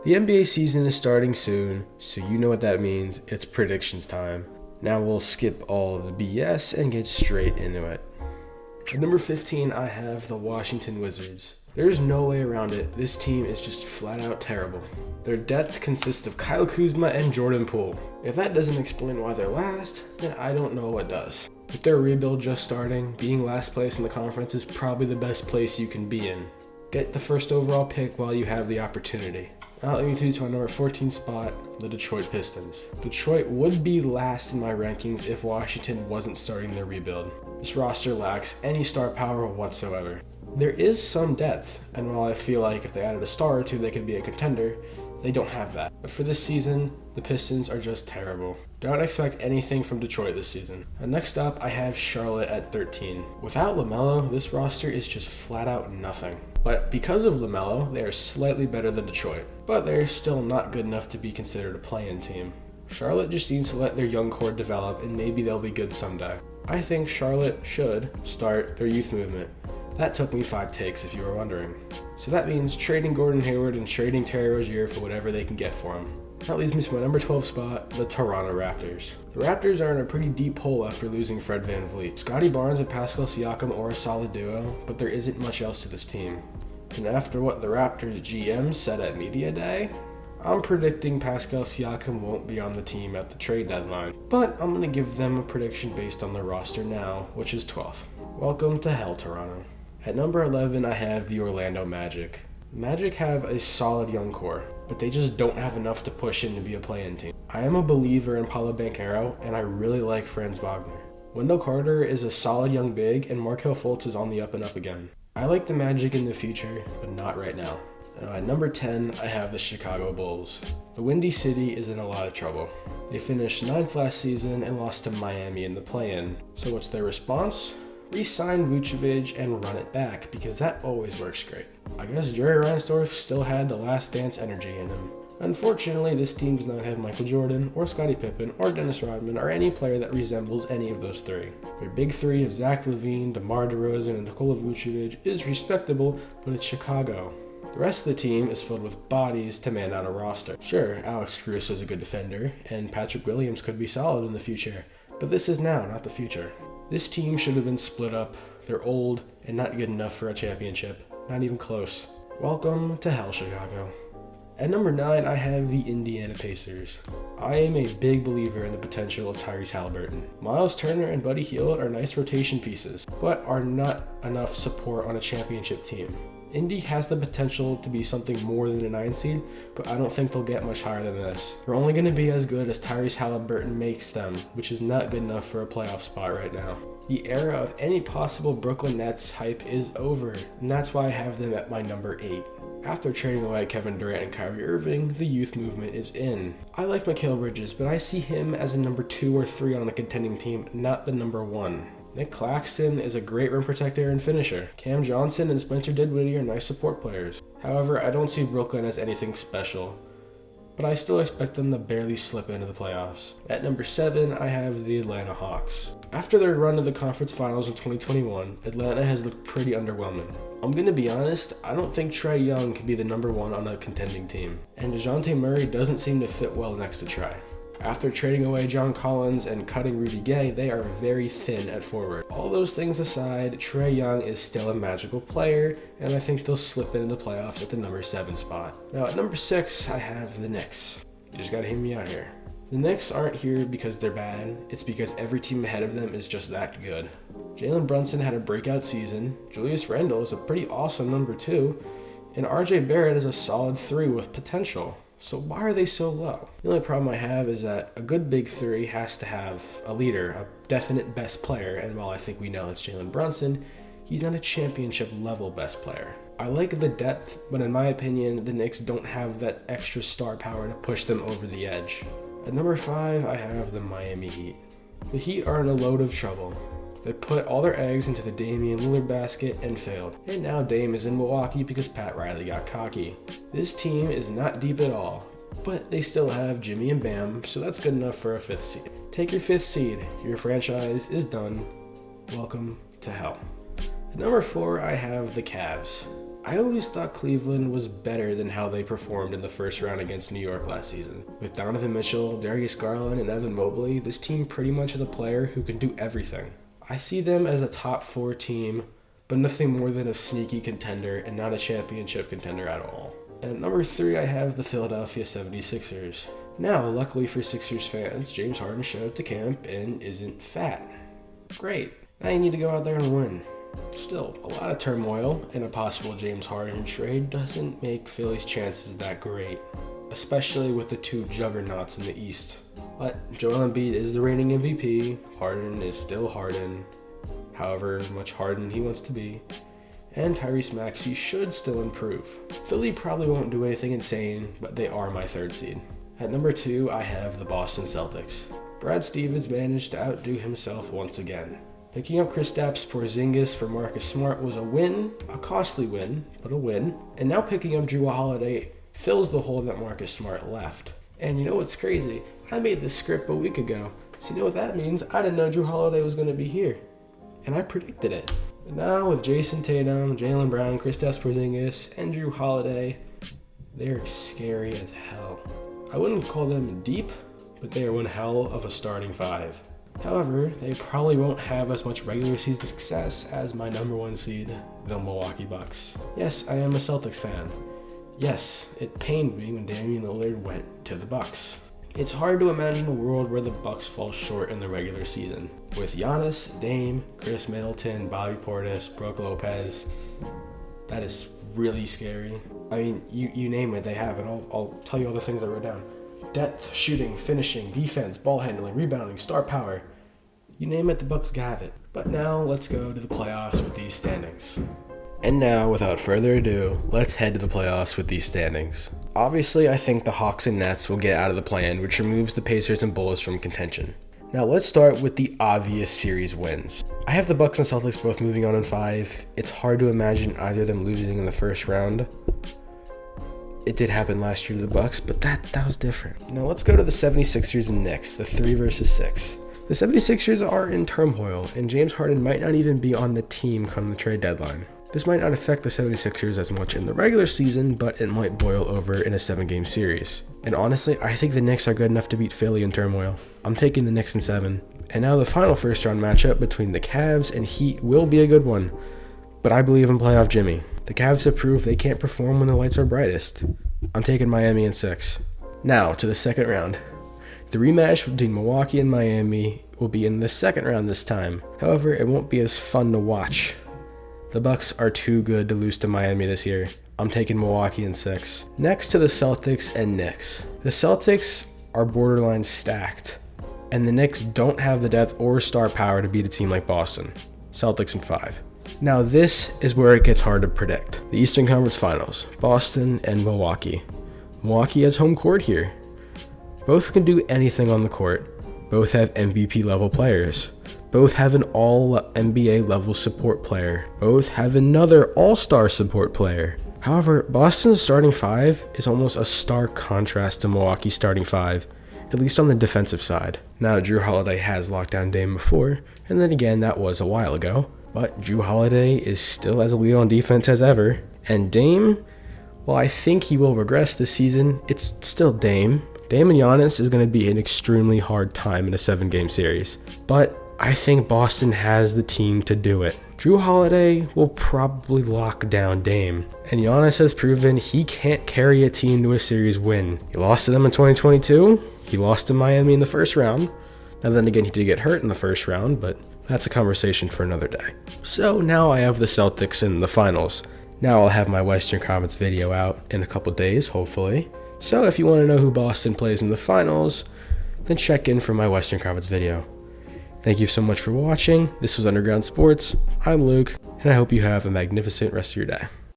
The NBA season is starting soon, so you know what that means. It's predictions time. Now we'll skip all the BS and get straight into it. At number 15, I have the Washington Wizards. There's no way around it. This team is just flat out terrible. Their depth consists of Kyle Kuzma and Jordan Poole. If that doesn't explain why they're last, then I don't know what does. With their rebuild just starting, being last place in the conference is probably the best place you can be in. Get the first overall pick while you have the opportunity. Now that leads you to my number 14 spot, the Detroit Pistons. Detroit would be last in my rankings if Washington wasn't starting their rebuild. This roster lacks any star power whatsoever. There is some depth, and while I feel like if they added a star or two they could be a contender, they don't have that. But for this season, the Pistons are just terrible. Don't expect anything from Detroit this season. And next up, I have Charlotte at 13. Without LaMelo, this roster is just flat out nothing. But because of LaMelo, they are slightly better than Detroit. But they're still not good enough to be considered a play-in team. Charlotte just needs to let their young core develop, and maybe they'll be good someday. I think Charlotte should start their youth movement. That took me 5 takes if you were wondering. So that means trading Gordon Hayward and trading Terry Rozier for whatever they can get for him. That leads me to my number 12 spot, the Toronto Raptors. The Raptors are in a pretty deep hole after losing Fred VanVleet. Scotty Barnes and Pascal Siakam are a solid duo, but there isn't much else to this team. And after what the Raptors GM said at Media Day, I'm predicting Pascal Siakam won't be on the team at the trade deadline. But I'm going to give them a prediction based on their roster now, which is 12th. Welcome to hell, Toronto. At number 11, I have the Orlando Magic. Magic have a solid young core, but they just don't have enough to push in to be a play-in team. I am a believer in Paulo Banchero, and I really like Franz Wagner. Wendell Carter is a solid young big, and Markelle Fultz is on the up and up again. I like the Magic in the future, but not right now. At number 10, I have the Chicago Bulls. The Windy City is in a lot of trouble. They finished 9th last season and lost to Miami in the play-in. So what's their response? Re-sign Vucevic and run it back, because that always works great. I guess Jerry Reinsdorf still had the last dance energy in him. Unfortunately, this team does not have Michael Jordan, or Scottie Pippen, or Dennis Rodman, or any player that resembles any of those three. Their big three of Zach LaVine, DeMar DeRozan, and Nikola Vucevic is respectable, but it's Chicago. The rest of the team is filled with bodies to man out a roster. Sure, Alex Caruso is a good defender, and Patrick Williams could be solid in the future, but this is now, not the future. This team should have been split up. They're old and not good enough for a championship. Not even close. Welcome to hell, Chicago. At number 9, I have the Indiana Pacers. I am a big believer in the potential of Tyrese Haliburton. Miles Turner and Buddy Hield are nice rotation pieces, but are not enough support on a championship team. Indy has the potential to be something more than a 9 seed, but I don't think they'll get much higher than this. They're only going to be as good as Tyrese Haliburton makes them, which is not good enough for a playoff spot right now. The era of any possible Brooklyn Nets hype is over, and that's why I have them at my number 8. After trading away Kevin Durant and Kyrie Irving, the youth movement is in. I like Mikal Bridges, but I see him as a number 2 or 3 on a contending team, not the number 1. Nick Claxton is a great rim protector and finisher. Cam Johnson and Spencer Dinwiddie are nice support players. However, I don't see Brooklyn as anything special, but I still expect them to barely slip into the playoffs. At number 7, I have the Atlanta Hawks. After their run to the conference finals in 2021, Atlanta has looked pretty underwhelming. I'm going to be honest, I don't think Trae Young can be the number 1 on a contending team, and DeJounte Murray doesn't seem to fit well next to Trae. After trading away John Collins and cutting Rudy Gay, they are very thin at forward. All those things aside, Trae Young is still a magical player, and I think they'll slip into the playoffs at the number 7 spot. Now at number 6, I have the Knicks. You just gotta hear me out here. The Knicks aren't here because they're bad, it's because every team ahead of them is just that good. Jalen Brunson had a breakout season, Julius Randle is a pretty awesome number 2, and RJ Barrett is a solid 3 with potential. So why are they so low? The only problem I have is that a good big 3 has to have a leader, a definite best player, and while I think we know it's Jalen Brunson, he's not a championship level best player. I like the depth, but in my opinion, the Knicks don't have that extra star power to push them over the edge. At number 5, I have the Miami Heat. The Heat are in a load of trouble. They put all their eggs into the Damian Lillard basket and failed. And now Dame is in Milwaukee because Pat Riley got cocky. This team is not deep at all, but they still have Jimmy and Bam, so that's good enough for a 5th seed. Take your 5th seed. Your franchise is done. Welcome to hell. At number 4, I have the Cavs. I always thought Cleveland was better than how they performed in the first round against New York last season. With Donovan Mitchell, Darius Garland, and Evan Mobley, this team pretty much has a player who can do everything. I see them as a top 4 team, but nothing more than a sneaky contender and not a championship contender at all. And at number 3, I have the Philadelphia 76ers. Now, luckily for Sixers fans, James Harden showed up to camp and isn't fat. Great. Now you need to go out there and win. Still, a lot of turmoil and a possible James Harden trade doesn't make Philly's chances that great, especially with the 2 juggernauts in the East. But Joel Embiid is the reigning MVP, Harden is still Harden, however much Harden he wants to be, and Tyrese Maxey should still improve. Philly probably won't do anything insane, but they are my 3rd seed. At number 2, I have the Boston Celtics. Brad Stevens managed to outdo himself once again. Picking up Kristaps Porzingis for Marcus Smart was a win, a costly win, but a win. And now picking up Jrue Holiday fills the hole that Marcus Smart left. And you know what's crazy? I made this script a week ago. So you know what that means? I didn't know Jrue Holiday was going to be here. And I predicted it. But now with Jason Tatum, Jaylen Brown, Kristaps Porzingis, and Jrue Holiday, they're scary as hell. I wouldn't call them deep, but they are one hell of a starting 5. However, they probably won't have as much regular season success as my number 1 seed, the Milwaukee Bucks. Yes, I am a Celtics fan. Yes, it pained me when Damian Lillard went to the Bucks. It's hard to imagine a world where the Bucks fall short in the regular season. With Giannis, Dame, Chris Middleton, Bobby Portis, Brook Lopez, that is really scary. I mean, you name it, they have it. I'll tell you all the things I wrote down. Depth, shooting, finishing, defense, ball handling, rebounding, star power. You name it, the Bucks have it. But now let's go to the playoffs with these standings. And now, without further ado, let's head to the playoffs with these standings. Obviously, I think the Hawks and Nets will get out of the play-in, which removes the Pacers and Bulls from contention. Now let's start with the obvious series wins. I have the Bucks and Celtics both moving on in 5. It's hard to imagine either of them losing in the first round. It did happen last year to the Bucks, but that was different. Now let's go to the 76ers and Knicks, the 3 versus 6. The 76ers are in turmoil, and James Harden might not even be on the team come the trade deadline. This might not affect the 76ers as much in the regular season, but it might boil over in a 7-game series. And honestly, I think the Knicks are good enough to beat Philly in turmoil. I'm taking the Knicks in 7. And now the final first round matchup between the Cavs and Heat will be a good one. But I believe in playoff Jimmy. The Cavs have proved they can't perform when the lights are brightest. I'm taking Miami in 6. Now to the second round. The rematch between Milwaukee and Miami will be in the second round this time. However, it won't be as fun to watch. The Bucks are too good to lose to Miami this year. I'm taking Milwaukee in 6. Next to the Celtics and Knicks. The Celtics are borderline stacked, and the Knicks don't have the depth or star power to beat a team like Boston. Celtics in 5. Now this is where it gets hard to predict. The Eastern Conference Finals, Boston and Milwaukee. Milwaukee has home court here. Both can do anything on the court. Both have MVP level players. Both have an all NBA level support player. Both have another all-star support player. However, Boston's starting 5 is almost a stark contrast to Milwaukee's starting 5, at least on the defensive side. Now, Jrue Holiday has locked down Dame before, and then again, that was a while ago. But Jrue Holiday is still as elite on defense as ever. And Dame, well, I think he will regress this season. It's still Dame. Dame and Giannis is going to be an extremely hard time in a 7-game series. But I think Boston has the team to do it. Jrue Holiday will probably lock down Dame. And Giannis has proven he can't carry a team to a series win. He lost to them in 2022. He lost to Miami in the first round. Now then again, he did get hurt in the first round, but that's a conversation for another day. So now I have the Celtics in the finals. Now I'll have my Western Conference video out in a couple days, hopefully. So if you want to know who Boston plays in the finals, then check in for my Western Conference video. Thank you so much for watching. This was Underground Sports. I'm Luke, and I hope you have a magnificent rest of your day.